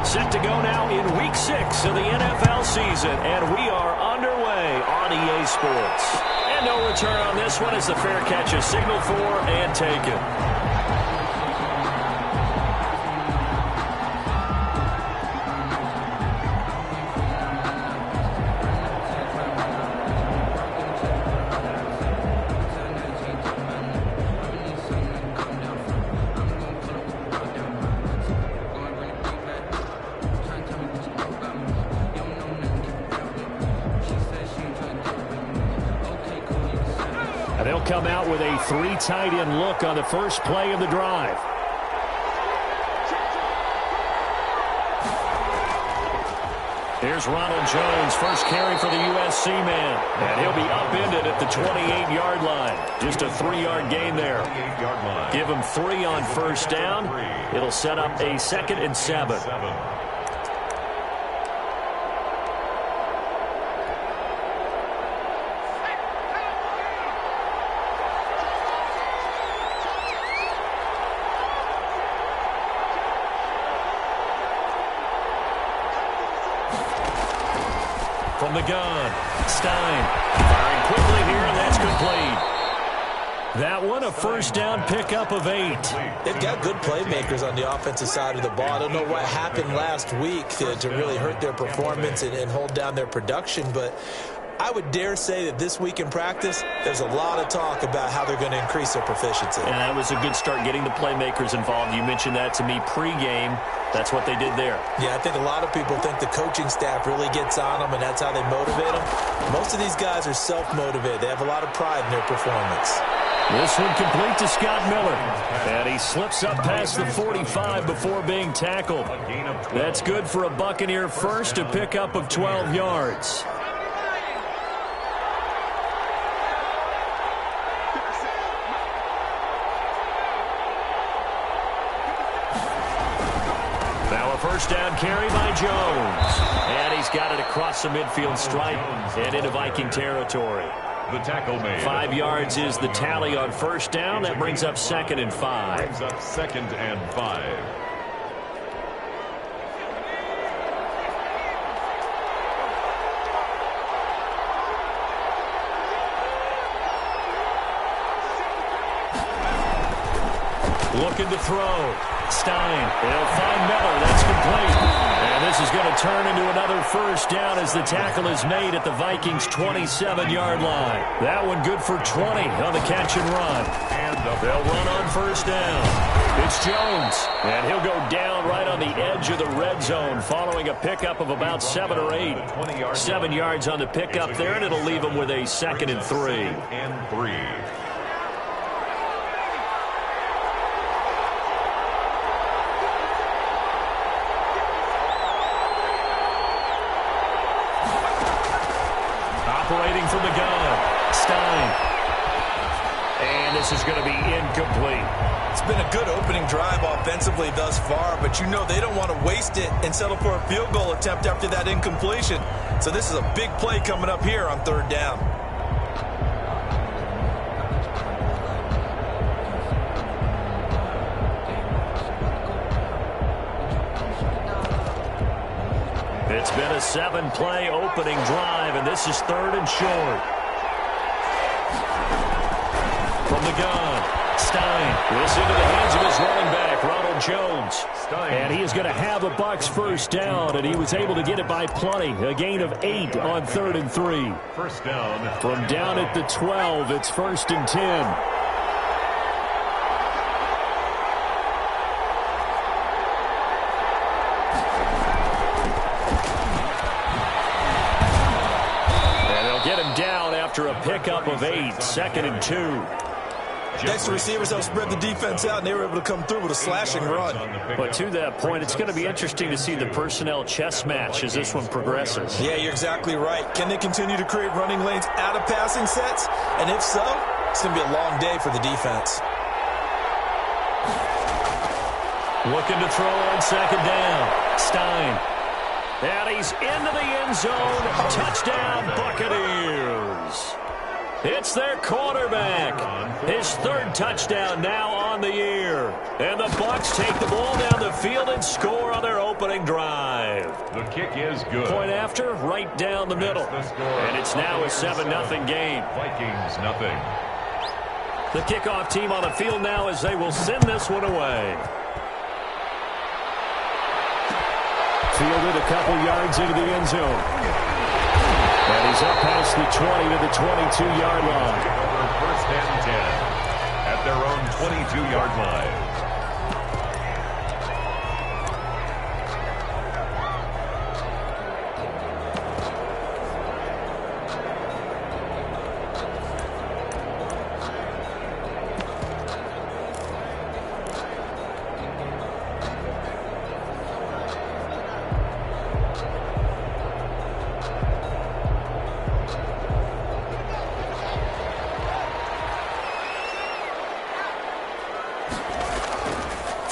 Set to go now in Week 6 of the NFL season, and we are underway on EA Sports. And no return on this one as the fair catch is signaled for and taken. They'll come out with a 3 tight end look on the first play of the drive. Here's Ronald Jones, first carry for the USC man. And he'll be upended at the 28-yard line. Just a 3-yard gain there. Give him 3 on first down. It'll set up a 2nd and 7. From the gun, Stein firing quickly here, and that's complete. That one, a first down pickup of 8. They've got good playmakers on the offensive side of the ball. I don't know what happened last week to really hurt their performance and hold down their production, but I would dare say that this week in practice, there's a lot of talk about how they're going to increase their proficiency. And that was a good start getting the playmakers involved. You mentioned that to me pregame. That's what they did there. Yeah, I think a lot of people think the coaching staff really gets on them, and that's how they motivate them. Most of these guys are self-motivated. They have a lot of pride in their performance. This one complete to Scott Miller. And he slips up past the 45 before being tackled. That's good for a Buccaneer first, a pickup of 12 yards. First down carry by Jones. And he's got it across the midfield stripe and into Viking territory. The tackle made. 5 yards is the tally on first down. That brings up 2nd and 5. Brings up 2nd and 5. Looking to throw. Stein. He'll find Miller. That's complete. And this is going to turn into another first down as the tackle is made at the Vikings' 27-yard line. That one good for 20 on the catch and run. And they'll run on first down. It's Jones. And he'll go down right on the edge of the red zone following a pickup of about 7 or 8. 7 yards on the pickup there, and it'll leave him with a 2nd and 3. Operating from the gun, Stein. And this is going to be incomplete. It's been a good opening drive offensively thus far, but you know they don't want to waste it and settle for a field goal attempt after that incompletion. So this is a big play coming up here on 3rd down. It's been a 7-play opening drive, and this is 3rd and short. From the gun, Stein. This into the hands of his running back, Ronald Jones. And he is going to have a Bucs first down, and he was able to get it by plenty. A gain of 8 on 3rd and 3. First down. From down at the 12, it's 1st and 10. After a pickup of 8, 2nd and 2. Next receivers help spread the defense out, and they were able to come through with a slashing run. But to that point, it's going to be interesting to see the personnel chess match as this one progresses. Yeah, you're exactly right. Can they continue to create running lanes out of passing sets? And if so, it's going to be a long day for the defense. Looking to throw on 2nd down. Stein. And he's into the end zone. Touchdown, Buccaneers. It's their quarterback. His 3rd touchdown now on the year. And the Bucs take the ball down the field and score on their opening drive. The kick is good. Point after, right down the middle. And it's now a 7-0 game. Vikings nothing. The kickoff team on the field now as they will send this one away. Fielded a couple yards into the end zone. And he's up past the 20 to the 22-yard line. Over first and 10 at their own 22-yard line.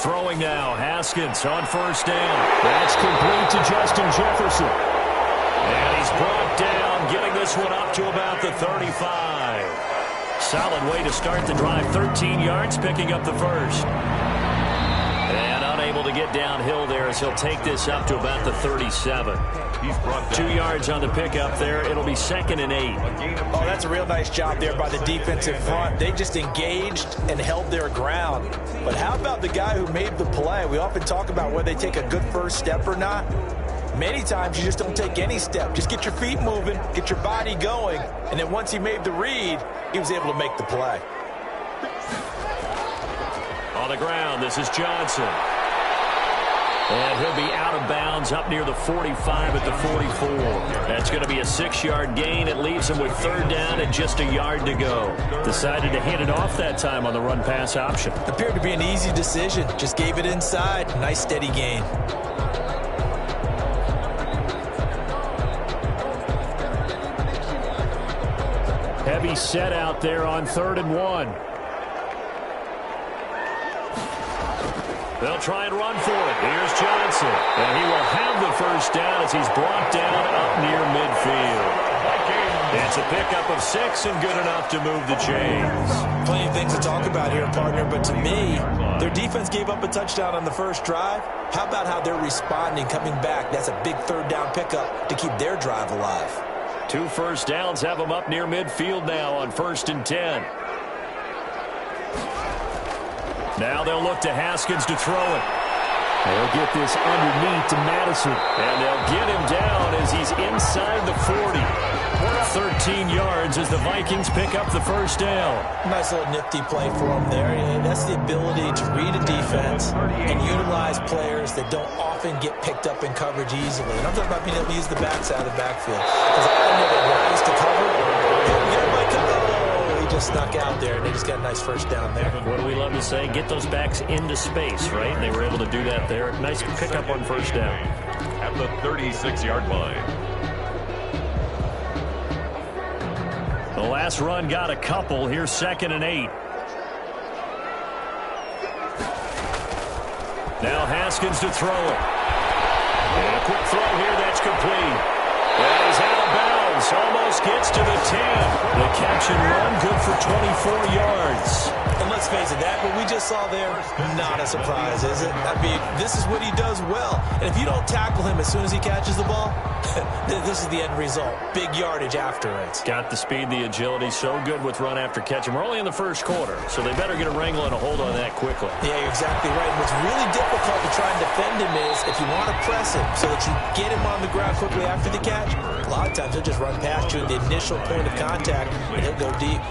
Throwing now, Haskins on first down. That's complete to Justin Jefferson. And he's brought down, getting this one up to about the 35. Solid way to start the drive. 13 yards, picking up the first. And unable to get downhill there as he'll take this up to about the 37. He's brought down 2 yards on the pickup there. It'll be 2nd and 8. Oh, that's a real nice job there by the defensive front. They just engaged and held their ground. But how about the guy who made the play? We often talk about whether they take a good first step or not. Many times you just don't take any step. Just get your feet moving, get your body going, and then once he made the read, he was able to make the play. On the ground, this is Johnson. And he'll be out of bounds up near the 45 at the 44. That's going to be a 6-yard gain. It leaves him with 3rd down and just a yard to go. Decided to hand it off that time on the run-pass option. Appeared to be an easy decision. Just gave it inside. Nice steady gain. Heavy set out there on 3rd and 1. They'll try and run for it. Here's Johnson. And he will have the first down as he's brought down up near midfield. It's a pickup of 6 and good enough to move the chains. Plenty of things to talk about here, partner, but to me, their defense gave up a touchdown on the first drive. How about how they're responding, coming back? That's a big 3rd down pickup to keep their drive alive. 2 first downs have them up near midfield now on 1st and 10. Now they'll look to Haskins to throw it. They'll get this underneath to Madison. And they'll get him down as he's inside the 40. 13 yards as the Vikings pick up the first down. Nice little nifty play for them there. That's the ability to read a defense and utilize players that don't often get picked up in coverage easily. And I'm talking about being able to use the backs out of the backfield. Because I know they rise to cover. He just snuck out there, and they just got a nice first down there. What do we love to say? Get those backs into space, right? And they were able to do that there. Nice pickup on first down. At the 36-yard line. The last run got a couple. Here's 2nd and 8. Now Haskins to throw it. And a quick throw here. That's complete. And he's out of bounds. Almost gets to the 10. The catch and run good for 24 yards. And let's face it, that what we just saw there, not a surprise, is it? I mean, this is what he does well. And if you don't tackle him as soon as he catches the ball, this is the end result. Big yardage after it. Got the speed, the agility, so good with run after catch. And we're only in the first quarter, so they better get a wrangle and a hold on that quickly. Yeah, you're exactly right. What's really difficult to try and defend him is if you want to press him so that you get him on the ground quickly after the catch, a lot of times he'll just run past you at the initial point of contact, and he'll go deep.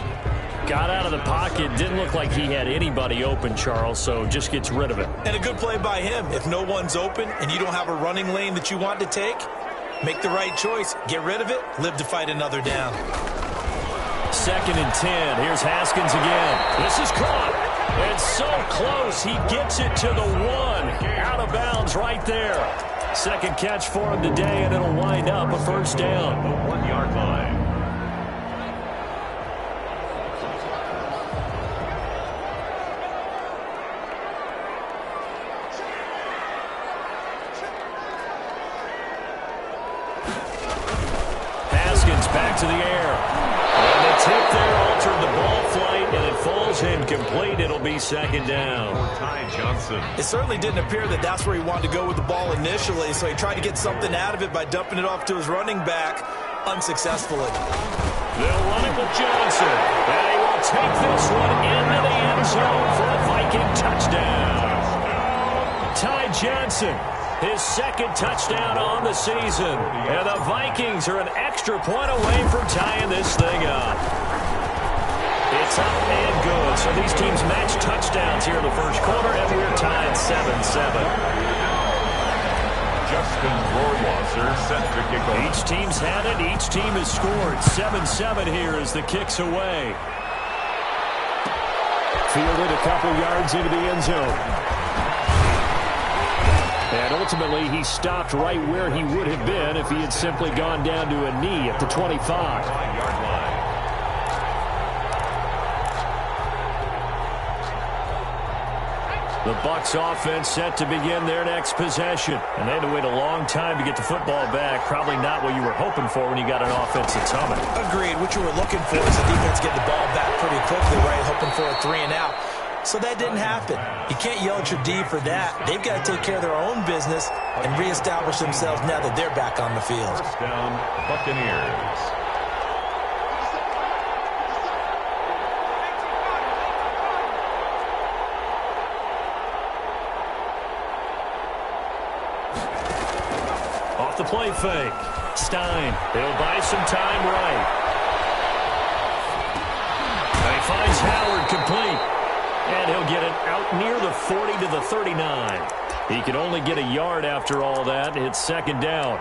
Got out of the pocket. Didn't look like he had anybody open, Charles, so just gets rid of it. And a good play by him. If no one's open and you don't have a running lane that you want to take, make the right choice. Get rid of it. Live to fight another down. 2nd and 10. Here's Haskins again. This is caught. And so close. He gets it to the 1. Out of bounds right there. Second catch for him today, and it'll wind up a first down. The 1-yard line. Back to the air. And the tip there altered the ball flight, and it falls incomplete. complete. It'll be second down. Ty Johnson. It certainly didn't appear that that's where he wanted to go with the ball initially, so he tried to get something out of it by dumping it off to his running back unsuccessfully. They'll run it with Johnson, and he will take this one into the end zone for a Viking touchdown. Ty Johnson, his second touchdown on the season, and the Vikings are an extra point away from tying this thing up. It's up and good, so these teams match touchdowns here in the first quarter, and we're tied 7-7. Justin Rohrwasser set to kick off. Each team's had it. Each team has scored. 7-7 here as the kick's away. Fielded a couple yards into the end zone. And ultimately, he stopped right where he would have been if he had simply gone down to a knee at the 25. 5-yard line. The Bucs offense set to begin their next possession. And they had to wait a long time to get the football back. Probably not what you were hoping for when you got an offense that's humming. Agreed. What you were looking for is the defense get the ball back pretty quickly, right? Hoping for a 3-and-out. So that didn't happen. You can't yell at your D for that. They've got to take care of their own business and reestablish themselves now that they're back on the field. First down, Buccaneers. Off the play fake. Stein. He'll buy some time right. And he finds Howard complete. And he'll get it out near the 40 to the 39. He can only get a yard after all that. It's second down.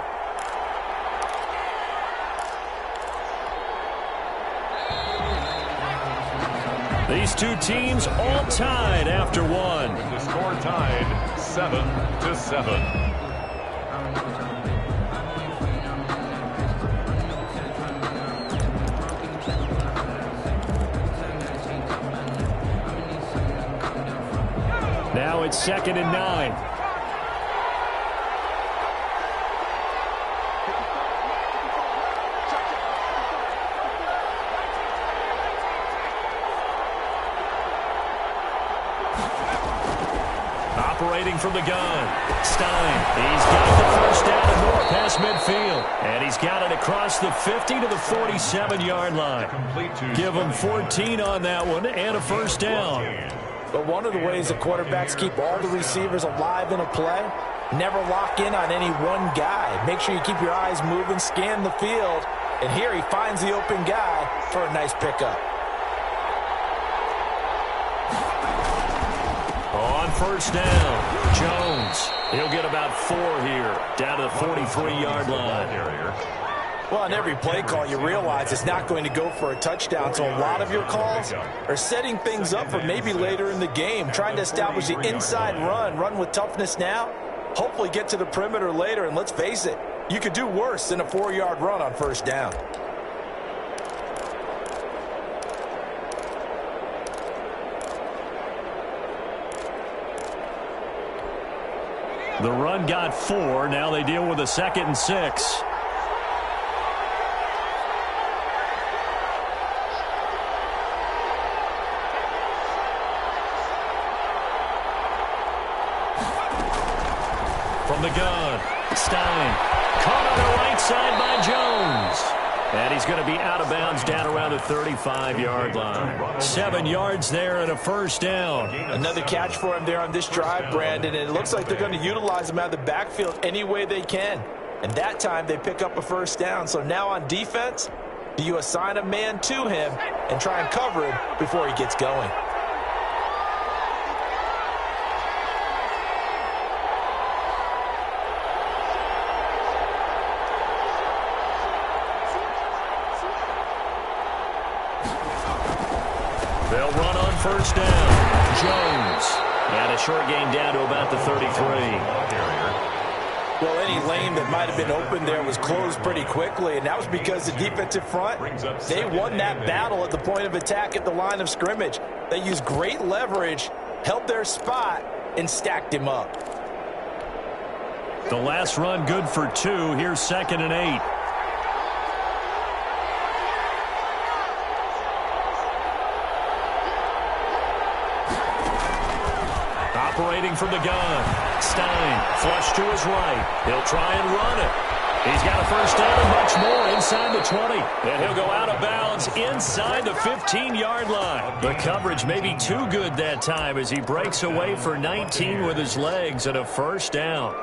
These two teams all tied after one. The score tied 7-7. Now it's 2nd and 9. Operating from the gun. Stein. He's got the first down and more past midfield. And he's got it across the 50 to the 47-yard line. Give him 14 on that one and a first down. But one of the ways the quarterbacks keep all the receivers alive in a play, never lock in on any one guy. Make sure you keep your eyes moving, scan the field, and here he finds the open guy for a nice pickup. On first down, Jones. He'll get about 4 here, down to the 43-yard line. Well, on every play call, you realize it's not going to go for a touchdown, so a lot of your calls are setting things up for maybe later in the game, trying to establish the inside run with toughness now, hopefully get to the perimeter later, and let's face it, you could do worse than a 4-yard run on first down. The run got 4. Now they deal with a 2nd and 6. From the gun, Stein. Caught on the right side by Jones. And he's going to be out of bounds down around the 35-yard line. 7 yards there and a first down. Another catch for him there on this drive, Brandon, and it looks like they're going to utilize him out of the backfield any way they can. And that time they pick up a first down. So now on defense, do you assign a man to him and try and cover him before he gets going? They'll run on first down. Jones. And a short gain down to about the 33. Well, any lane that might have been open there was closed pretty quickly, and that was because the defensive front, they won that battle at the point of attack at the line of scrimmage. They used great leverage, held their spot, and stacked him up. The last run good for 2. Here's 2nd and 8. Rotating from the gun. Stein, flush to his right. He'll try and run it. He's got a first down and much more inside the 20. And he'll go out of bounds inside the 15-yard line. The coverage may be too good that time as he breaks away for 19 with his legs and a first down.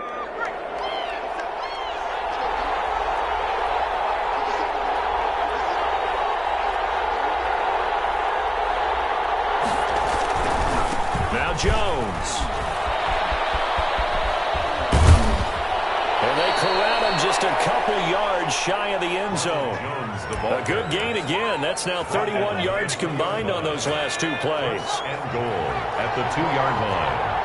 Now Jones. And they corral him just a couple yards shy of the end zone. A good gain again. That's now 31 yards combined on those last two plays. And goal at the 2-yard line.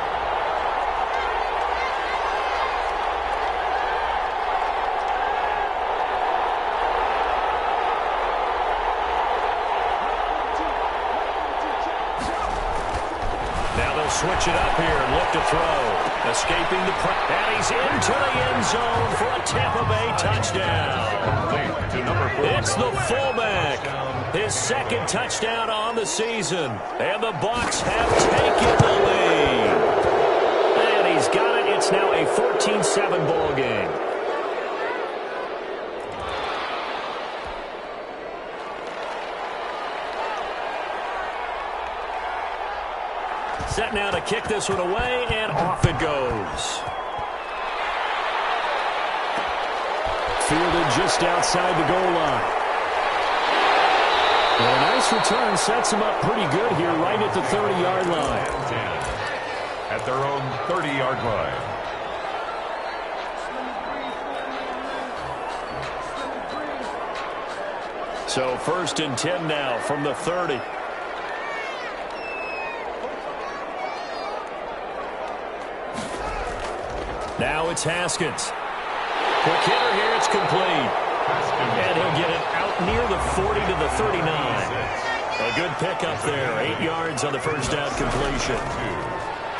Switch it up here and look to throw. Escaping the press. And he's into the end zone for a Tampa Bay touchdown. It's the fullback. His second touchdown on the season. And the Bucs have taken the lead. And he's got it. It's now a 14-7 ball game. Set now to kick this one away, and off it goes. Fielded just outside the goal line. And a nice return sets him up pretty good here right at the 30-yard line. 10 at their own 30-yard line. So 1st and 10 now from the 30. Now it's Haskins. Quick hitter here, it's complete. And he'll get it out near the 40 to the 39. A good pickup there, 8 yards on the first down completion.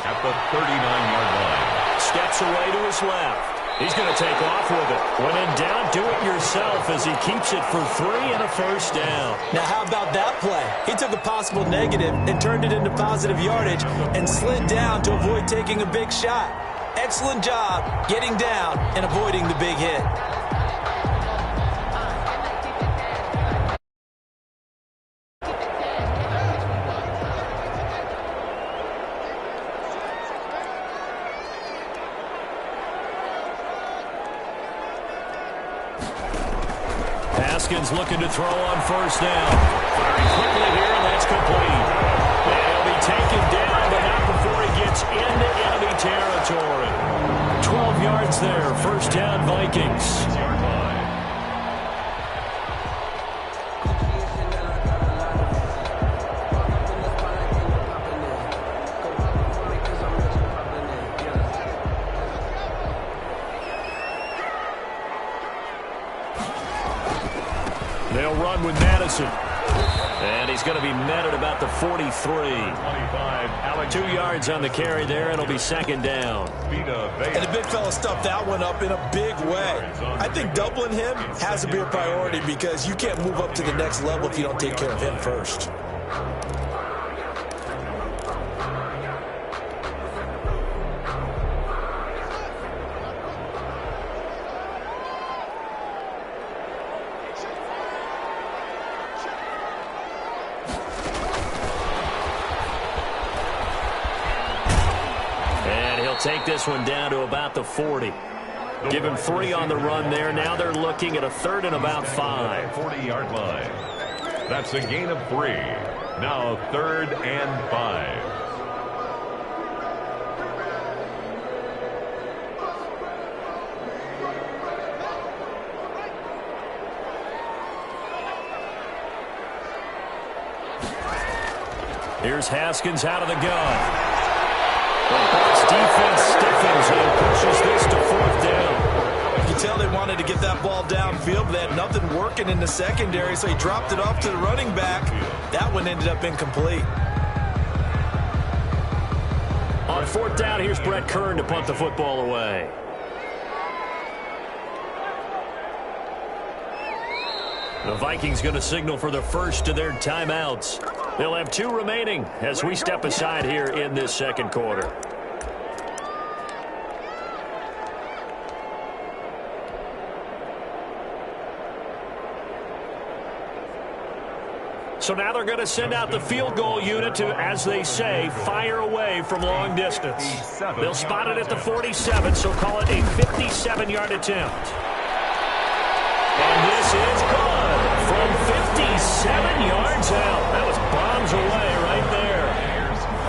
At the 39-yard line. Steps away to his left. He's going to take off with it. When in doubt, do it yourself as he keeps it for 3 and a first down. Now, how about that play? He took a possible negative and turned it into positive yardage and slid down to avoid taking a big shot. Excellent job getting down and avoiding the big hit. Haskins looking to throw on first down. Very quickly here, and that's complete. And he'll be taken down, but not before he gets into enemy territory. 12 yards there, first down Vikings. They'll run with Madison. And he's going to be met at about the 43. 2 yards on the carry there, and it'll be second down. And the big fella stuffed that one up in a big way. I think doubling him has to be a priority because you can't move up to the next level if you don't take care of him first. Take this one down to about the 40. Give him 3 on the run there. Now they're looking at a 3rd and about 5. 40-yard line. That's a gain of 3. Now 3rd and 5. Here's Haskins out of the gun. The Bucs defense stiffens and pushes this to 4th down. You can tell they wanted to get that ball downfield, but they had nothing working in the secondary, so he dropped it off to the running back. That one ended up incomplete. On 4th down, here's Brett Kern to punt the football away. The Vikings going to signal for the first of their timeouts. They'll have 2 remaining as we step aside here in this second quarter. So now they're going to send out the field goal unit to, as they say, fire away from long distance. They'll spot it at the 47, so call it a 57-yard attempt. And this is good from 57 yards out. That was bombs away right there.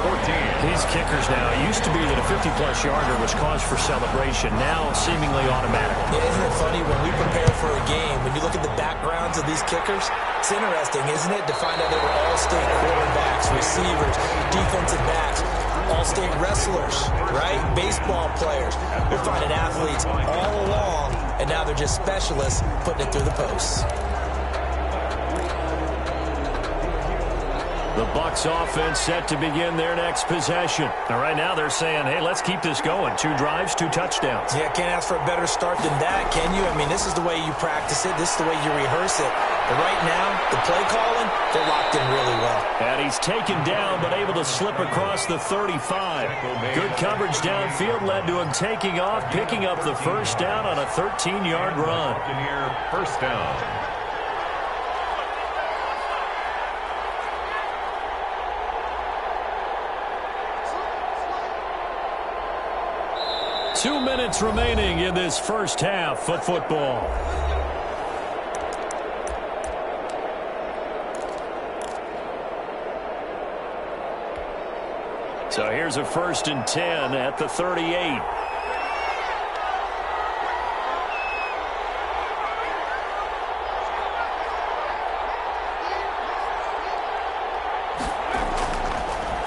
14. These kickers now, it used to be that a 50-plus yarder was cause for celebration. Now seemingly automatic. Yeah, isn't it funny when we prepare for a game, when you look at the backgrounds of these kickers, it's interesting, isn't it, to find out they were all-state quarterbacks, receivers, defensive backs, all-state wrestlers, right? Baseball players. We're finding athletes all along, and now they're just specialists putting it through the posts. The Bucs offense set to begin their next possession. Now, right now they're saying, hey, let's keep this going. 2 drives, 2 touchdowns. Yeah, can't ask for a better start than that, can you? I mean, this is the way you practice it. This is the way you rehearse it. But right now, the play calling, they're locked in really well. And he's taken down, but able to slip across the 35. Good coverage downfield led to him taking off, picking up the first down on a 13-yard run. First down. 2 minutes remaining in this first half of football. So here's a 1st and 10 at the 38.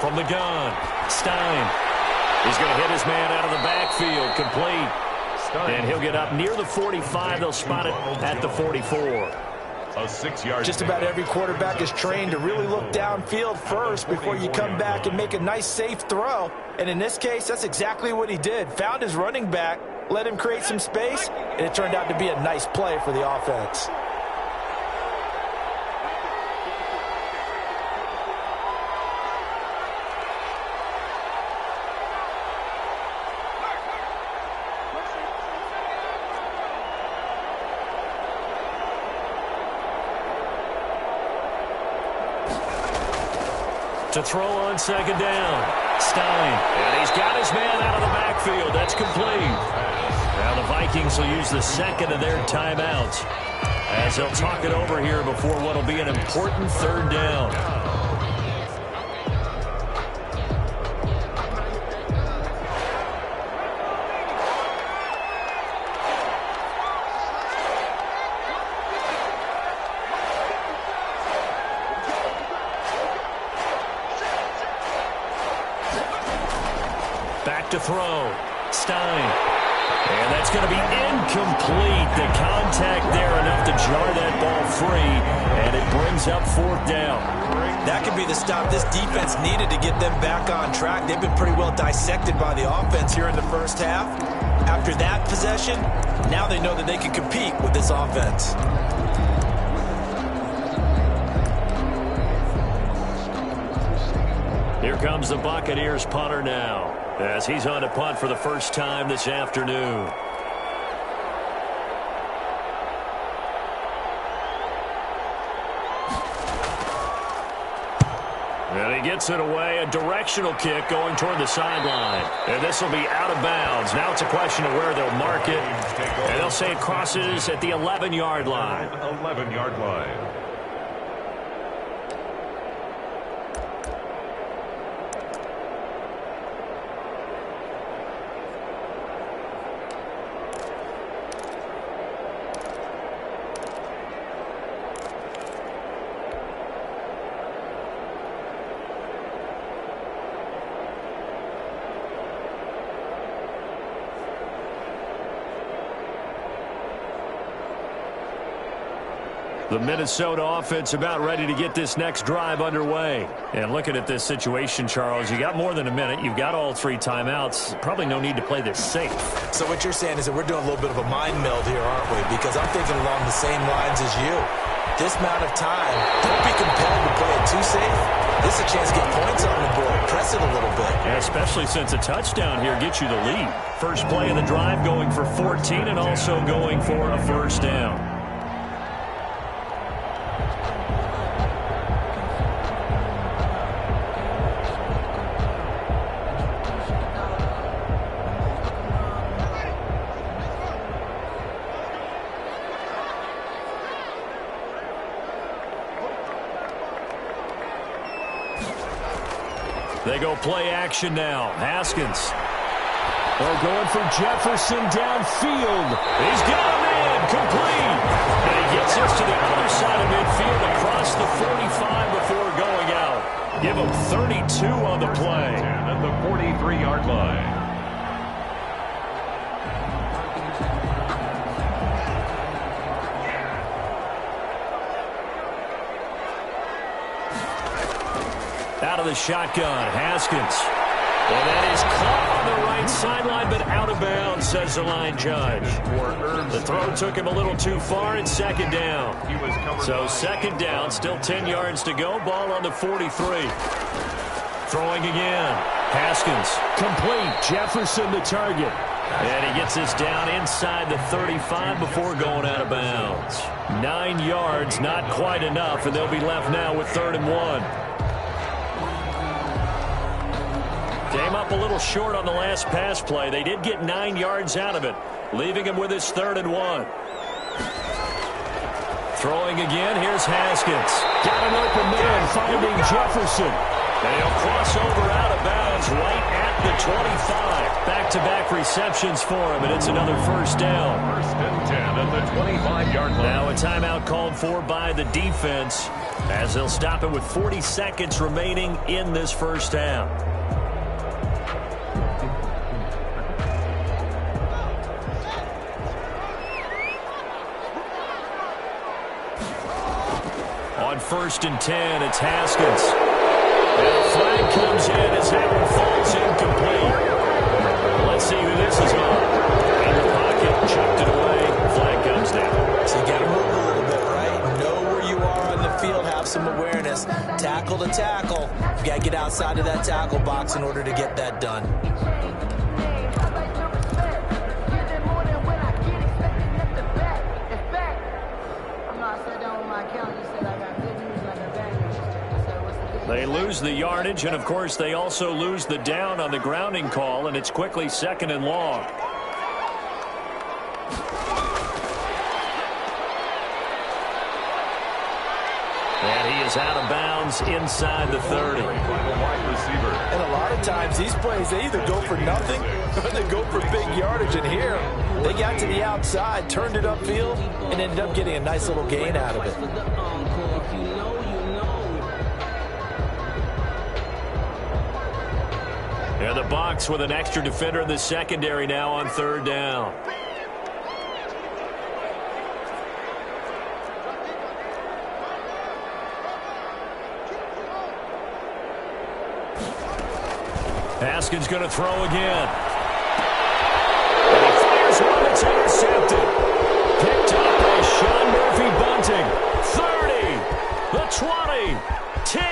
From the gun, Stein. He's going to hit his man out of the backfield, complete. And he'll get up near the 45. They'll spot it at the 44. A 6-yard. Just about every quarterback is trained to really look downfield first before you come back and make a nice, safe throw. And in this case, that's exactly what he did. Found his running back, let him create some space, and it turned out to be a nice play for the offense. To throw on 2nd down. Stein. And he's got his man out of the backfield. That's complete. Now the Vikings will use the 2nd of their timeouts as they'll talk it over here before what will be an important 3rd down. To throw. Stein. And that's going to be incomplete. The contact there enough to jar that ball free, and it brings up 4th down. That could be the stop this defense needed to get them back on track. They've been pretty well dissected by the offense here in the first half. After that possession, now they know that they can compete with this offense. Here comes the Buccaneers punter now, as he's on to punt for the first time this afternoon. And he gets it away, a directional kick going toward the sideline. And this will be out of bounds. Now it's a question of where they'll mark it. And they'll say it crosses at the 11-yard line. 11-yard line. The Minnesota offense about ready to get this next drive underway. And looking at this situation, Charles, you got more than a minute. You've got all 3 timeouts. Probably no need to play this safe. So what you're saying is that we're doing a little bit of a mind meld here, aren't we? Because I'm thinking along the same lines as you. This amount of time, don't be compelled to play it too safe. This is a chance to get points on the board. Press it a little bit. Yeah, especially since a touchdown here gets you the lead. First play of the drive going for 14 and also going for a first down. They go play action now. Haskins. They're going for Jefferson downfield. He's got him in. Complete. And he gets us to the other side of midfield across the 45 before going out. Give him 32 on the play. At the 43-yard line. Out of the shotgun, Haskins. Well, that is caught on the right sideline, but out of bounds, says the line judge. The throw took him a little too far. It's second down. So second down, still 10 yards to go. Ball on the 43. Throwing again. Haskins, complete. Jefferson the target. And he gets this down inside the 35 before going out of bounds. 9 yards, not quite enough, and they'll be left now with 3rd and 1. Came up a little short on the last pass play. They did get 9 yards out of it, leaving him with his 3rd and 1. Throwing again, here's Haskins. Got an open man, finding Jefferson. And he'll cross over out of bounds right at the 25. Back-to-back receptions for him, and it's another first down. 1st and 10 at the 25-yard line. Now a timeout called for by the defense as they'll stop it with 40 seconds remaining in this first half. On 1st and 10, it's Haskins. And a flag comes in as that one falls incomplete. Let's see who this is on. In the pocket, chucked it away. Flag comes down. So you got to move a little bit, right? Know where you are on the field. Have some awareness. Tackle to tackle. You got to get outside of that tackle box in order to get that done. They lose the yardage, and, of course, they also lose the down on the grounding call, and it's quickly 2nd and long. And he is out of bounds inside the 30. And a lot of times, these plays, they either go for nothing or they go for big yardage. And here, they got to the outside, turned it upfield, and ended up getting a nice little gain out of it. And the box with an extra defender in the secondary now on 3rd down. Haskins going to throw again. And he fires one that's intercepted. Picked up by Sean Murphy-Bunting. 30, the 20, 10,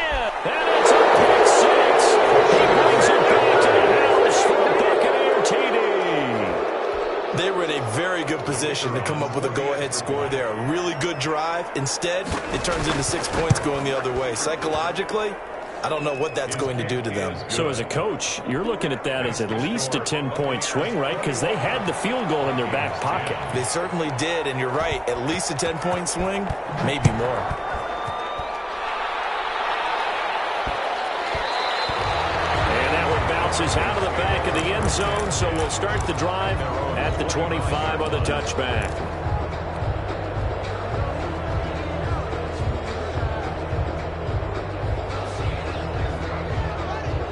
and it's a pick 6. He brings it back to the house for a Buccaneer TD. They were in a very good position to come up with a go-ahead score there. A really good drive. Instead, it turns into 6 points going the other way. Psychologically, I don't know what that's going to do to them. So as a coach, you're looking at that as at least a 10-point swing, right? Because they had the field goal in their back pocket. They certainly did, and you're right. At least a 10-point swing, maybe more. Is out of the back of the end zone, so we'll start the drive at the 25 on the touchback.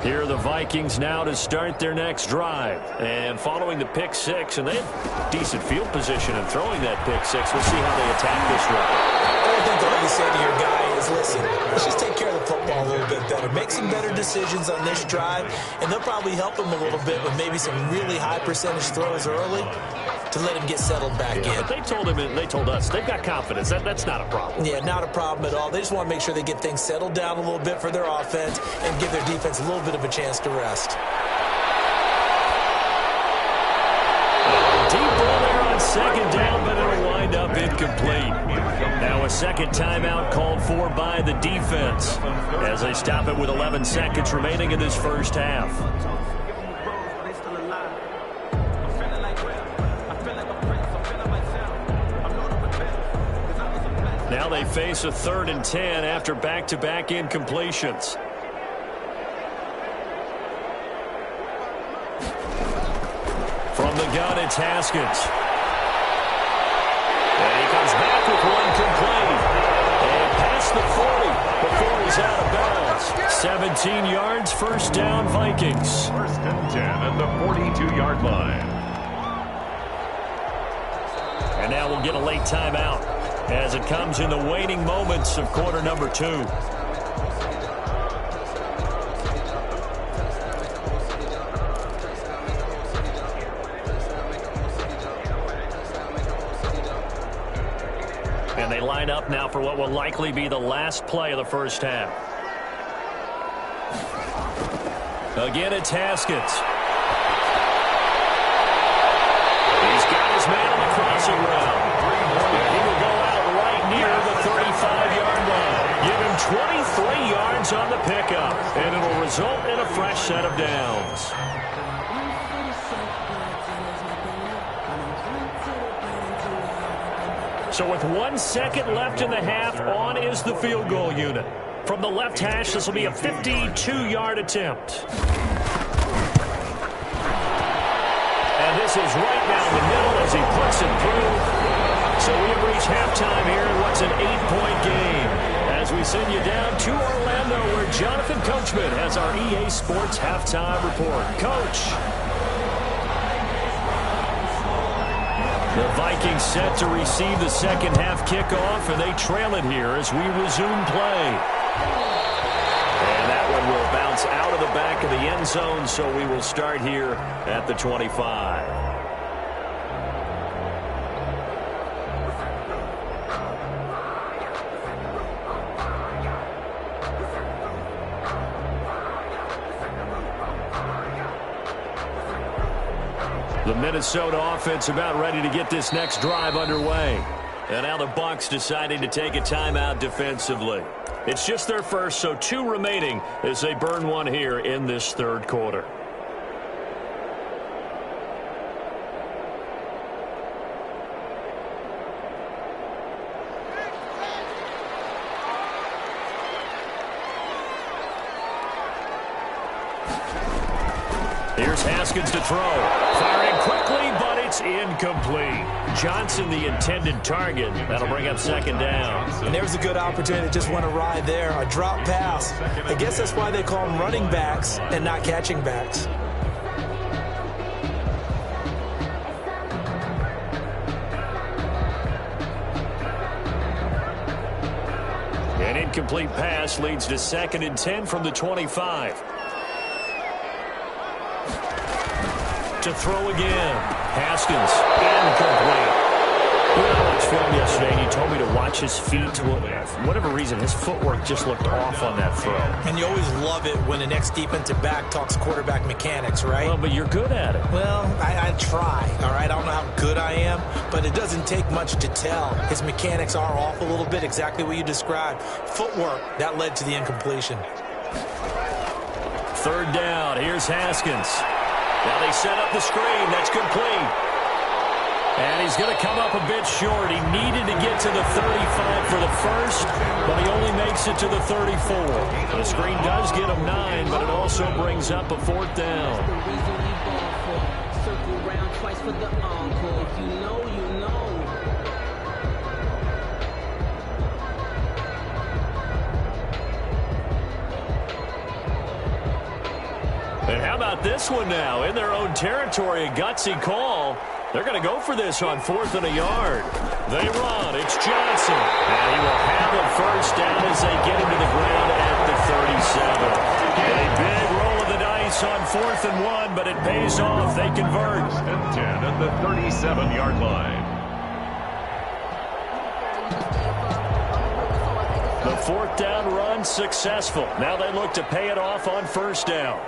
Here are the Vikings now to start their next drive. And following the pick 6, and they have decent field position in throwing that pick 6. We'll see how they attack this drive. I think all you say to your guy is, listen, let's just take care of the football a little bit better. Make some better decisions on this drive, and they'll probably help him a little bit with maybe some really high percentage throws early to let him get settled back in. But they told him, and they told us, they've got confidence. That's not a problem. Yeah, not a problem at all. They just want to make sure they get things settled down a little bit for their offense and give their defense a little bit of a chance to rest. Deep ball there on 2nd down, but it'll wind up incomplete. Now a second timeout called for by the defense as they stop it with 11 seconds remaining in this first half. Now they face a 3rd and 10 after back-to-back incompletions. From the gun, it's Haskins. And he comes back with one complete. And past the 40 before he's out of bounds. 17 yards, first down, Vikings. First and 10 at the 42-yard line. And now we'll get a late timeout as it comes in the waning moments of quarter number 2. And they line up now for what will likely be the last play of the first half. Again, it's Haskins. He's got his man on the crossing route. And he will go out right near the 35-yard line. Give him 23 yards on the pickup. And it'll result in a fresh set of downs. So with 1 second left in the half, on is the field goal unit. From the left hash, this will be a 52-yard attempt. And this is right down the middle as he puts it through. So we have reached halftime here in what's an 8-point game. As we send you down to Orlando, where Jonathan Coachman has our EA Sports halftime report. Coach. The Vikings set to receive the second half kickoff, and they trail it here as we resume play. And that one will bounce out of the back of the end zone, so we will start here at the 25. The Minnesota offense about ready to get this next drive underway. And now the Bucs deciding to take a timeout defensively. It's just their first, so 2 remaining as they burn one here in this third quarter. Here's Haskins to throw. Firing quickly, but it's incomplete. Johnson, the intended target. That'll bring up second down. And there's a good opportunity. Just want to ride there. A drop pass. I guess that's why they call them running backs and not catching backs. An incomplete pass leads to 2nd and 10 from the 25. To throw again. Haskins, incomplete. I watched film yesterday, and you told me to watch his feet. For whatever reason, his footwork just looked off on that throw. And you always love it when the next defensive back talks quarterback mechanics, right? Well, but you're good at it. Well, I try, all right? I don't know how good I am, but it doesn't take much to tell. His mechanics are off a little bit, exactly what you described. Footwork, that led to the incompletion. 3rd down, here's Haskins. Now they set up the screen. That's complete. And he's going to come up a bit short. He needed to get to the 35 for the first, but he only makes it to the 34. The screen does get him 9, but it also brings up a 4th down. And how about this one now? In their own territory, a gutsy call. They're going to go for this on 4th and a yard. They run. It's Johnson. And he will have a first down as they get him to the ground at the 37. A big roll of the dice on 4th and 1, but it pays off. They convert. And 10 at the 37-yard line. The 4th down run successful. Now they look to pay it off on 1st down.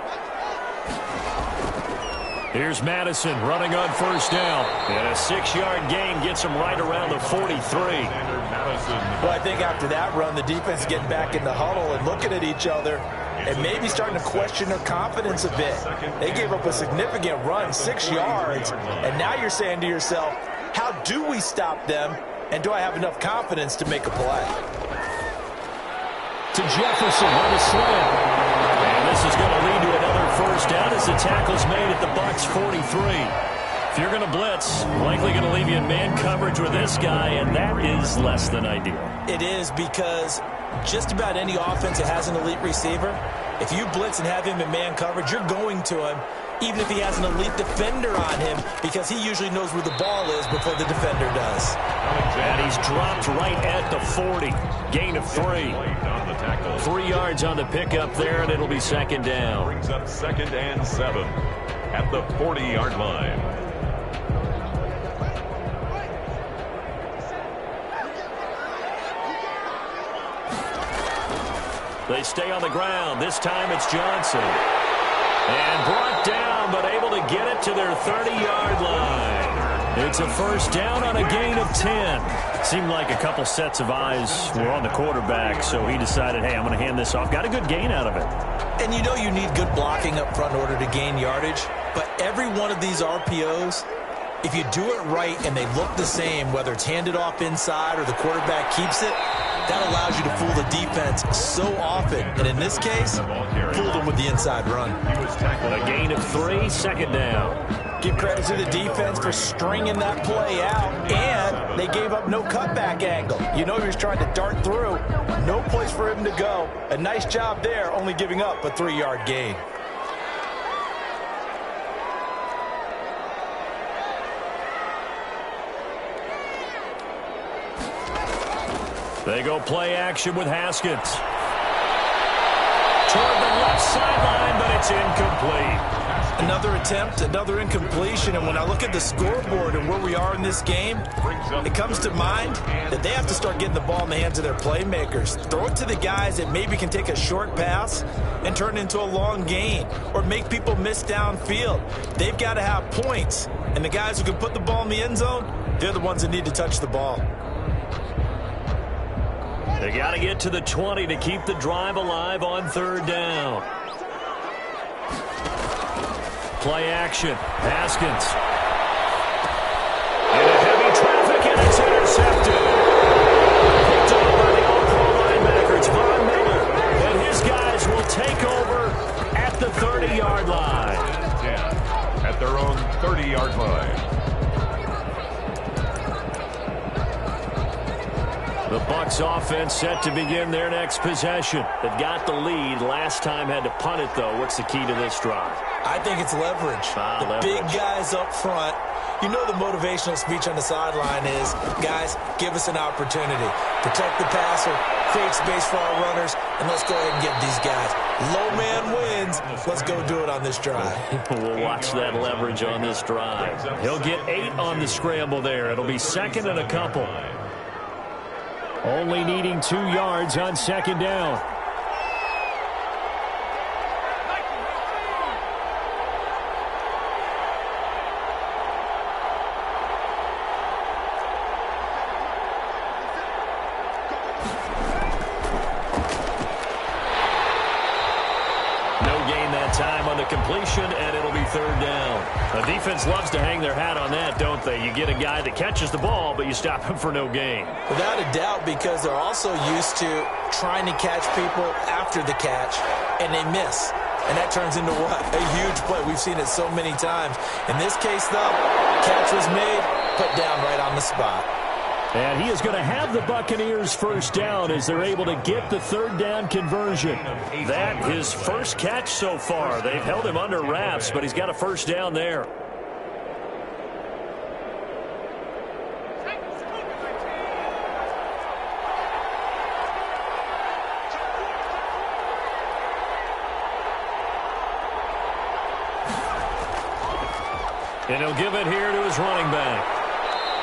Here's Madison running on 1st down. And a 6-yard gain gets him right around the 43. Well, I think after that run, the defense getting back in the huddle and looking at each other and maybe starting to question their confidence a bit. They gave up a significant run, 6 yards, and now you're saying to yourself, how do we stop them, and do I have enough confidence to make a play? To Jefferson on a slam. And this is going to lead to another first down as the tackle's made at the Bucs 43. If you're going to blitz, likely going to leave you in man coverage with this guy, and that is less than ideal. It is, because just about any offense that has an elite receiver, if you blitz and have him in man coverage, you're going to him, even if he has an elite defender on him, because he usually knows where the ball is before the defender does. And he's dropped right at the 40. Gain of 3. 3 yards on the pickup there, and it'll be second down. Brings up 2nd and 7 at the 40-yard line. They stay on the ground. This time it's Johnson. And brought down, but able to get it to their 30-yard line. It's a first down on a gain of 10. Seemed like a couple sets of eyes were on the quarterback, so he decided, hey, I'm going to hand this off. Got a good gain out of it. And you know you need good blocking up front in order to gain yardage, but every one of these RPOs, if you do it right and they look the same, whether it's handed off inside or the quarterback keeps it, that allows you to fool the defense so often. And in this case, fooled them with the inside run. A gain of 3, second down. Give credit to the defense for stringing that play out, and they gave up no cutback angle. You know he was trying to dart through. No place for him to go. A nice job there, only giving up a 3-yard gain. They go play action with Haskins. Toward the left sideline, but it's incomplete. Another attempt, another incompletion, and when I look at the scoreboard and where we are in this game, it comes to mind that they have to start getting the ball in the hands of their playmakers. Throw it to the guys that maybe can take a short pass and turn it into a long gain, or make people miss downfield. They've got to have points, and the guys who can put the ball in the end zone, they're the ones that need to touch the ball. They got to get to the 20 to keep the drive alive on third down. Play action. Haskins. Into heavy traffic, and it's intercepted. Picked up by the All-Pro linebacker. It's Von Miller. And his guys will take over at the 30-yard line. At their own 30-yard line. The Bucs offense set to begin their next possession. They've got the lead. Last time had to punt it, though. What's the key to this drive? I think it's leverage. The big guys up front. You know the motivational speech on the sideline is, guys, give us an opportunity. Protect the passer, create space for our runners, and let's go ahead and get these guys. Low man wins. Let's go do it on this drive. We'll watch that leverage on this drive. He'll get 8 on the scramble there. It'll be second and a couple. Only needing 2 yards on second down. Time on the completion, and it'll be third down. The defense loves to hang their hat on that, don't they? You get a guy that catches the ball, but you stop him for no gain. Without a doubt, because they're also used to trying to catch people after the catch, and they miss. And that turns into what? A huge play. We've seen it so many times. In this case, though, catch was made, put down right on the spot. And he is going to have the Buccaneers first down as they're able to get the third down conversion. That his first catch so far. They've held him under wraps, but he's got a first down there. And he'll give it here to his running back.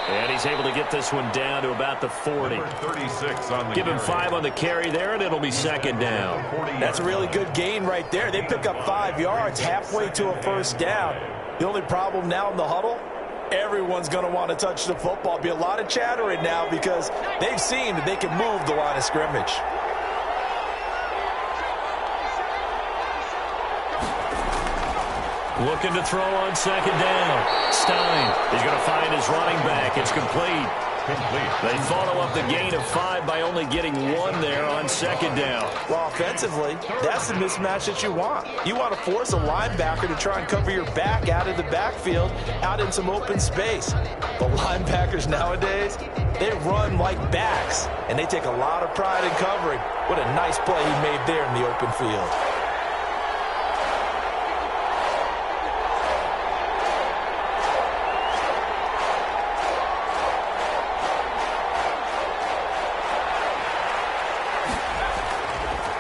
And he's able to get this one down to about the 40. 36 on the Give him 5 on the carry there, and it'll be second down. That's a really good gain right there. They pick up 5 yards halfway to a first down. The only problem now in the huddle, everyone's going to want to touch the football. Be a lot of chattering now because they've seen that they can move the line of scrimmage. Looking to throw on second down. Stein is going to find his running back. It's complete. complete. They follow up the gain of 5 by only getting 1 there on second down. Well, offensively, that's the mismatch that you want. You want to force a linebacker to try and cover your back out of the backfield, out in some open space. The linebackers nowadays, they run like backs, and they take a lot of pride in covering. What a nice play he made there in the open field.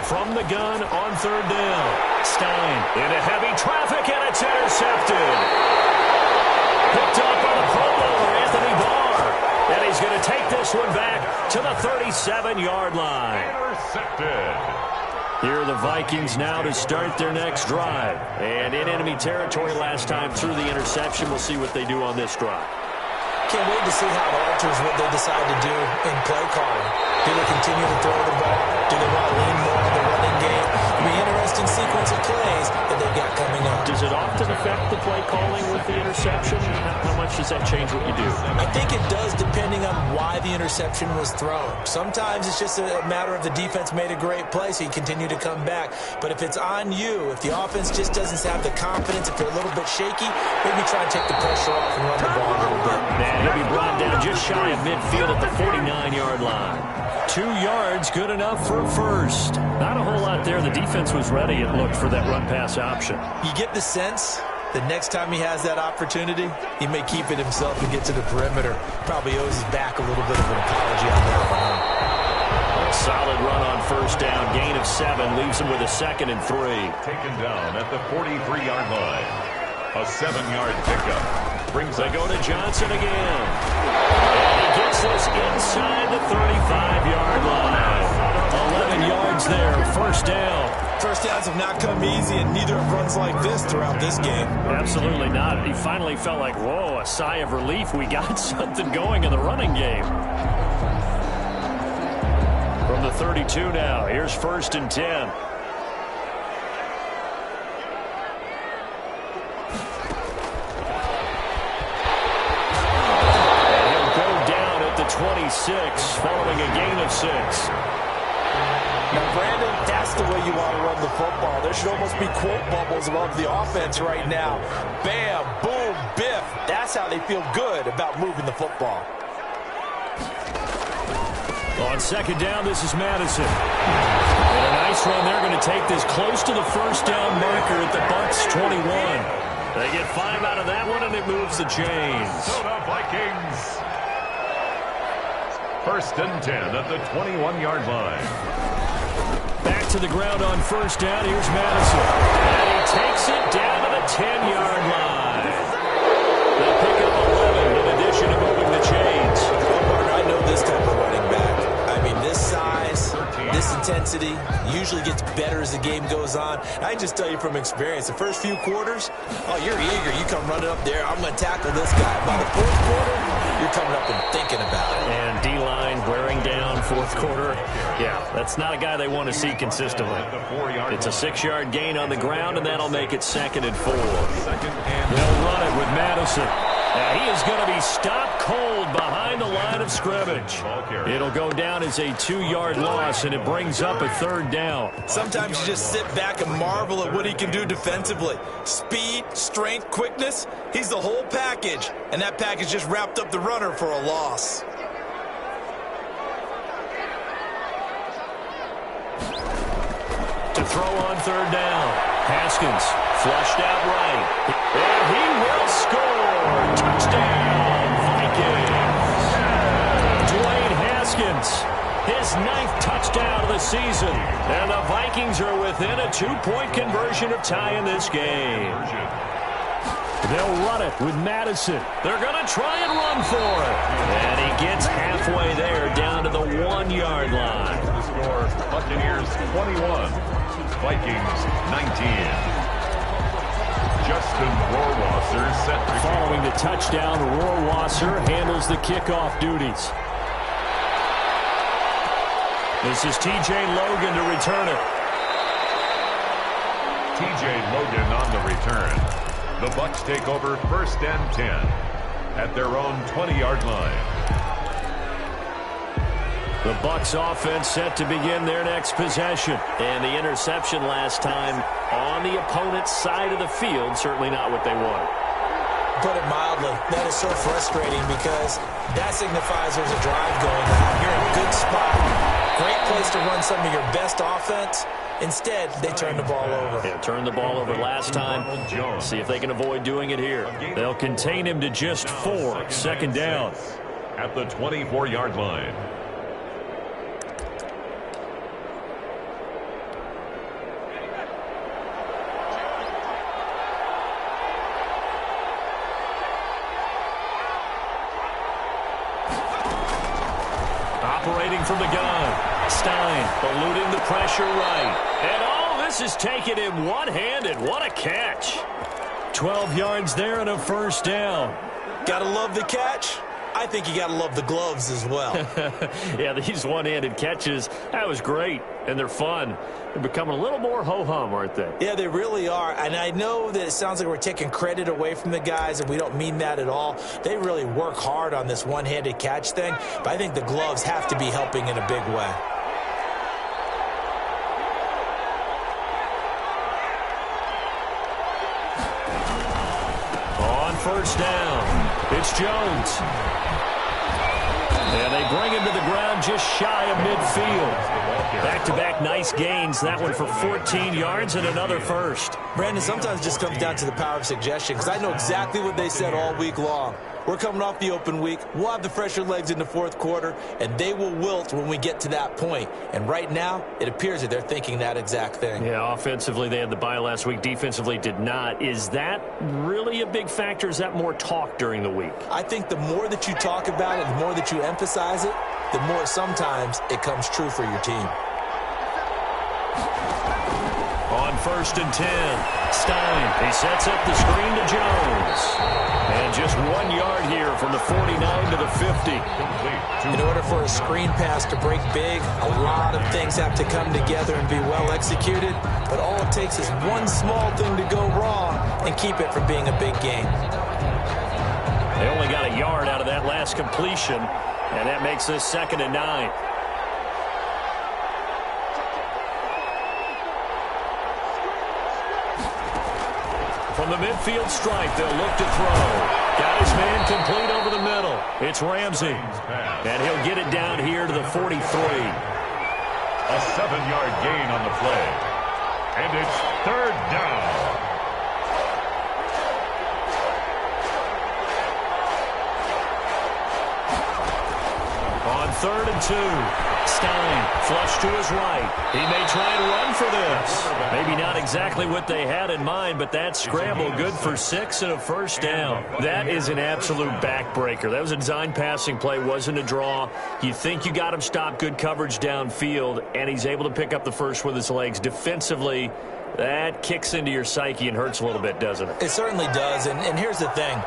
From the gun on third down. Stein into heavy traffic, and it's intercepted. Picked up by the Pro Bowler, Anthony Barr. And he's going to take this one back to the 37-yard line. Intercepted. Here are the Vikings now to start their next drive. And in enemy territory last time through the interception. We'll see what they do on this drive. Can't wait to see how it alters what they decide to do in play calling. Do they continue to throw the ball? Do they want to lean more on the running game? It'll be an interesting sequence of plays that they've got coming up. Does it often affect the play calling with the interception? How much does that change what you do? I think it does, depending on why the interception was thrown. Sometimes it's just a matter of the defense made a great play, so you continue to come back. But if it's on you, if the offense just doesn't have the confidence, if they're a little bit shaky, maybe try and take the pressure off and run the ball a little bit. And he'll be brought down just shy of midfield at the 49-yard line. 2 yards, good enough for a first. Not a whole lot there. The defense was ready, it looked, for that run-pass option. You get the sense that next time he has that opportunity, he may keep it himself and get to the perimeter. Probably owes his back a little bit of an apology on that one. Solid run on first down. Gain of 7 leaves him with a 2nd and 3. Taken down at the 43-yard line. A 7-yard pickup. They go to Johnson again. And he gets this inside the 35-yard line. 11 yards there, first down. First downs have not come easy, and neither have runs like this throughout this game. Absolutely not. He finally felt like, whoa, a sigh of relief. We got something going in the running game. From the 32 now, here's 1st and 10. And he'll go down at the 26, following a gain of 6. Now, Brandon, that's the way you want to run the football. There should almost be quote bubbles above the offense right now. Bam, boom, biff. That's how they feel good about moving the football. On second down, this is Madison. And a nice run. They're going to take this close to the first down marker at the Bucs 21. They get 5 out of that one, and it moves the chains. Minnesota Vikings. 1st and 10 at the 21-yard line. Back to the ground on first down. Here's Madison. And he takes it down to the 10-yard line. They'll pick up 11 in addition to moving the chains. I know this type of running back. I mean, this size, this intensity usually gets better as the game goes on. I can just tell you from experience, the first few quarters, oh, you're eager. You come running up there. I'm going to tackle this guy. By the 4th quarter, you're coming up and thinking about it. And D-line wearing down 4th quarter. Yeah, that's not a guy they want to see consistently. It's a 6-yard gain on the ground, and that'll make it 2nd and 4. They'll run it with Madison. And he is going to be stopped cold behind the line of scrimmage. It'll go down as a 2-yard loss, and it brings up a 3rd down. Sometimes you just sit back and marvel at what he can do defensively. Speed, strength, quickness, he's the whole package. And that package just wrapped up the runner for a loss. To throw on 3rd down. Haskins flushed out right. And he will score. Touchdown, Vikings. Dwayne Haskins, his 9th touchdown of the season. And the Vikings are within a 2-point conversion of tying this game. They'll run it with Madison. They're going to try and run for it. And he gets halfway there, down to the 1-yard line. The score, Buccaneers 21, Vikings 19. Justin Rohrwasser set to Following the touchdown, Rohrwasser handles the kickoff duties. This is T.J. Logan to return it. T.J. Logan on the return. The Bucs take over 1st and 10 at their own 20-yard line. The Bucs offense set to begin their next possession. And the interception last time on the opponent's side of the field, certainly not what they wanted. Put it mildly, that is so frustrating because that signifies there's a drive going on. You're in a good spot. Great place to run some of your best offense. Instead, they turn the ball over. Yeah, turned the ball over last time. See if they can avoid doing it here. They'll contain him to just 4. Second down. At the 24-yard line. Operating from the gun. Stein eluding the pressure right. And this is taken in one-handed. What a catch. 12 yards there and a first down. Gotta love the catch. I think you gotta love the gloves as well. Yeah, these one-handed catches, that was great. And they're fun. They're becoming a little more ho-hum, aren't they? Yeah, they really are. And I know that it sounds like we're taking credit away from the guys, and we don't mean that at all. They really work hard on this one-handed catch thing, but I think the gloves have to be helping in a big way. On first down, it's Jones. And they bring him to the ground just shy of midfield. Back-to-back nice gains. That one for 14 yards and another first. Brandon, sometimes it just comes down to the power of suggestion, because I know exactly what they said all week long. We're coming off the open week. We'll have the fresher legs in the fourth quarter, and they will wilt when we get to that point. And right now, it appears that they're thinking that exact thing. Yeah, offensively, they had the bye last week. Defensively, did not. Is that really a big factor? Is that more talk during the week? I think the more that you talk about it, the more that you emphasize it, the more sometimes it comes true for your team. On first and 10, Stein, he sets up the screen to Jones. And just 1 yard here from the 49 to the 50. In order for a screen pass to break big, a lot of things have to come together and be well executed. But all it takes is one small thing to go wrong and keep it from being a big game. They only got a yard out of that last completion, and that makes this 2nd and 9. From the midfield stripe, they'll look to throw. Got his man complete over the middle. It's Ramsey. And he'll get it down here to the 43. A 7-yard gain on the play. And it's 3rd down. On 3rd and 2. Stein, flush to his right. He may try and run for this. Maybe not exactly what they had in mind, but that scramble good for 6 and a first down. That is an absolute backbreaker. That was a design passing play, wasn't a draw. You think you got him stopped, good coverage downfield, and he's able to pick up the first with his legs. Defensively, that kicks into your psyche and hurts a little bit, doesn't it? It certainly does, and here's the thing.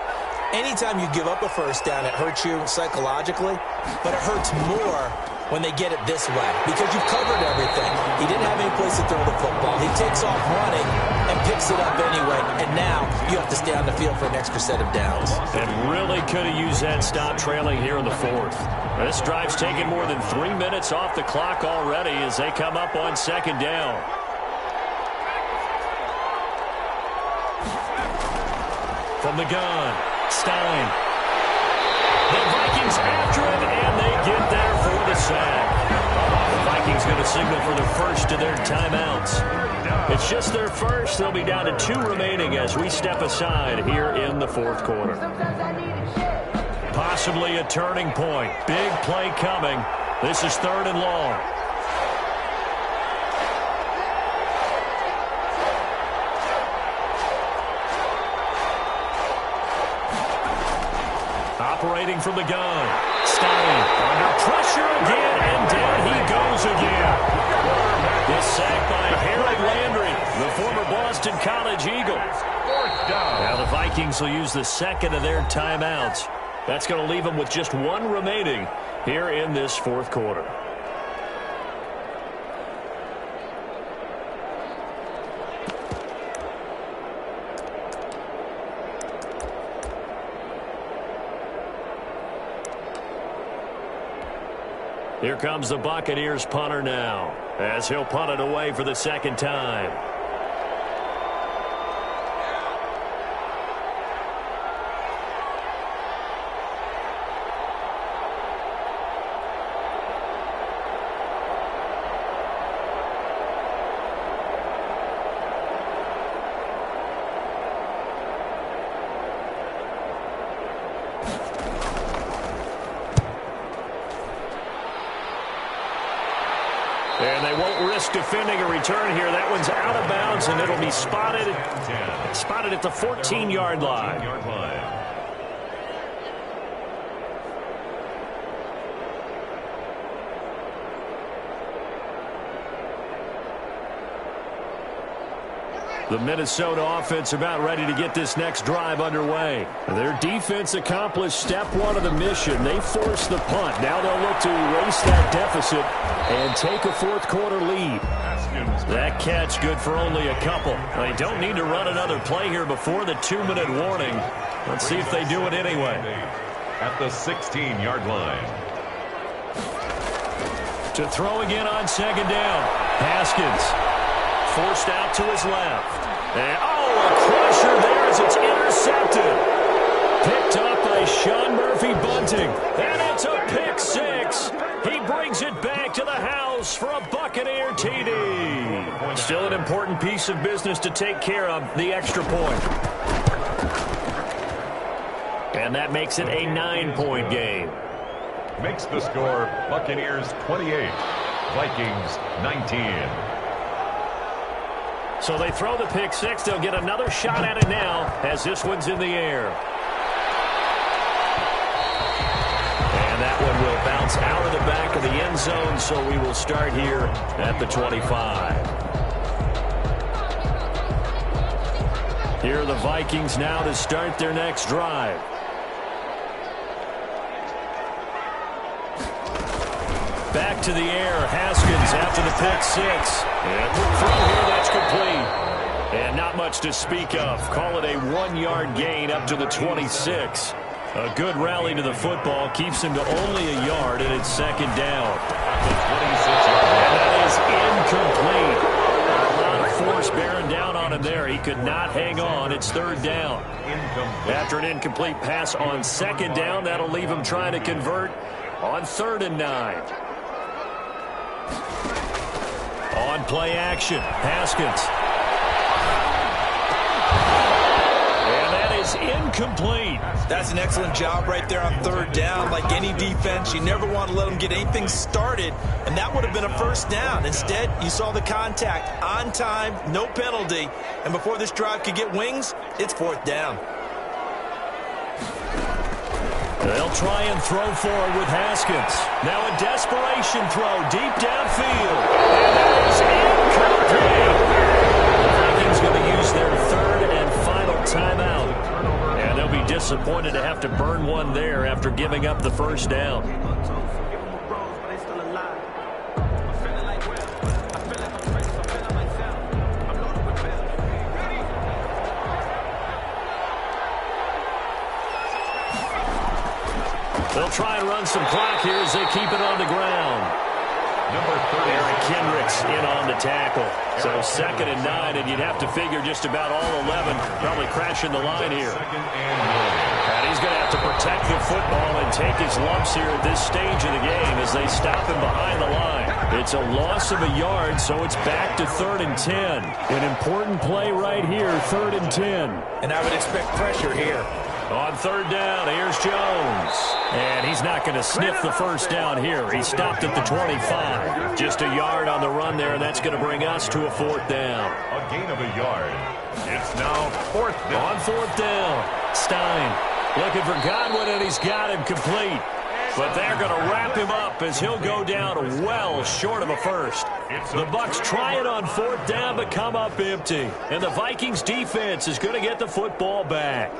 Anytime you give up a first down, it hurts you psychologically, but it hurts more when they get it this way, because you've covered everything. He didn't have any place to throw the football. He takes off running and picks it up anyway, and now you have to stay on the field for an extra set of downs. And really could have used that stop trailing here in the 4th. This drive's taken more than 3 minutes off the clock already as they come up on 2nd down. From the gun, Stein. The Vikings after him, and they get there for the sack. The Vikings going to signal for the first of their timeouts. It's just their first. They'll be down to 2 remaining as we step aside here in the 4th quarter. Possibly a turning point. Big play coming. This is 3rd and long. Operating from the gun. Stein under pressure again, and down he goes again. The sack by Harold Landry, the former Boston College Eagle. Now the Vikings will use the 2nd of their timeouts. That's going to leave them with just 1 remaining here in this 4th quarter. Here comes the Buccaneers punter now, as he'll punt it away for the second time. And they won't risk defending a return here. That one's out of bounds, and it'll be spotted at the 14-yard line. The Minnesota offense about ready to get this next drive underway. Their defense accomplished step one of the mission. They forced the punt. Now they'll look to erase that deficit and take a fourth-quarter lead. That catch good for only a couple. They don't need to run another play here before the 2-minute warning. Let's see if they do it anyway. At the 16-yard line. To throw again on second down. Haskins. Forced out to his left. And, a crusher there as it's intercepted. Picked up by Sean Murphy-Bunting. And it's a pick six. He brings it back to the house for a Buccaneer TD. Still an important piece of business to take care of, the extra point. And that makes it a 9-point game. Makes the score Buccaneers 28, Vikings 19. So they throw the pick six. They'll get another shot at it now as this one's in the air. And that one will bounce out of the back of the end zone, so we will start here at the 25. Here are the Vikings now to start their next drive. Back to the air. Haskins after the pick six. And throw here, that's complete. And not much to speak of. Call it a 1-yard gain up to the 26. A good rally to the football. Keeps him to only a yard, and it's second down. And that is incomplete. A lot of force bearing down on him there. He could not hang on. It's third down. After an incomplete pass on second down, that'll leave him trying to convert on 3rd and 9. On play action, Haskins. And that is incomplete. That's an excellent job right there on 3rd down. Like any defense, you never want to let them get anything started, and that would have been a first down. Instead, you saw the contact on time, no penalty, and before this drive could get wings, it's 4th down. They'll try and throw forward with Haskins. Now a desperation throw deep downfield. And that is incomplete. The Vikings going to use their 3rd and final timeout. And they'll be disappointed to have to burn one there after giving up the first down. They'll try and run some clock here as they keep it on the ground. Number 30. Eric Kendricks in on the tackle. So 2nd and 9, and you'd have to figure just about all 11 probably crashing the line here. And he's going to have to protect the football and take his lumps here at this stage of the game as they stop him behind the line. It's a loss of a yard, so it's back to 3rd and 10. An important play right here, 3rd and 10. And I would expect pressure here. On 3rd down, here's Jones. And he's not going to sniff the first down here. He stopped at the 25. Just a yard on the run there, and that's going to bring us to a 4th down. A gain of a yard. It's now 4th down. On 4th down, Stein looking for Godwin, and he's got him complete. But they're going to wrap him up as he'll go down well short of a first. The Bucs try it on 4th down, but come up empty. And the Vikings defense is going to get the football back.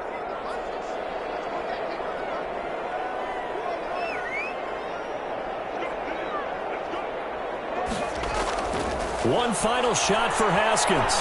One final shot for Haskins.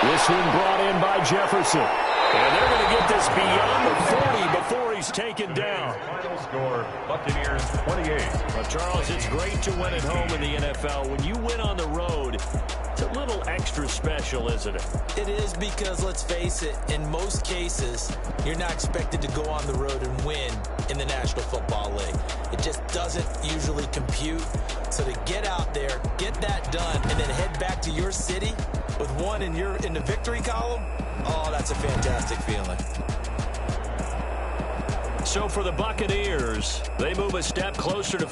This one brought in by Jefferson. And they're going to get this beyond the 40 before he's taken down. Final score, Buccaneers 28. Well, Charles, it's great to win at home in the NFL. When you win on the road, it's a little extra special, isn't it? It is, because, let's face it, in most cases, you're not expected to go on the road and win in the National Football League. It just doesn't usually compute. So to get out there, get that done, and then head back to your city with one in the victory column, oh, that's a fantastic feeling. So for the Buccaneers, they move a step closer to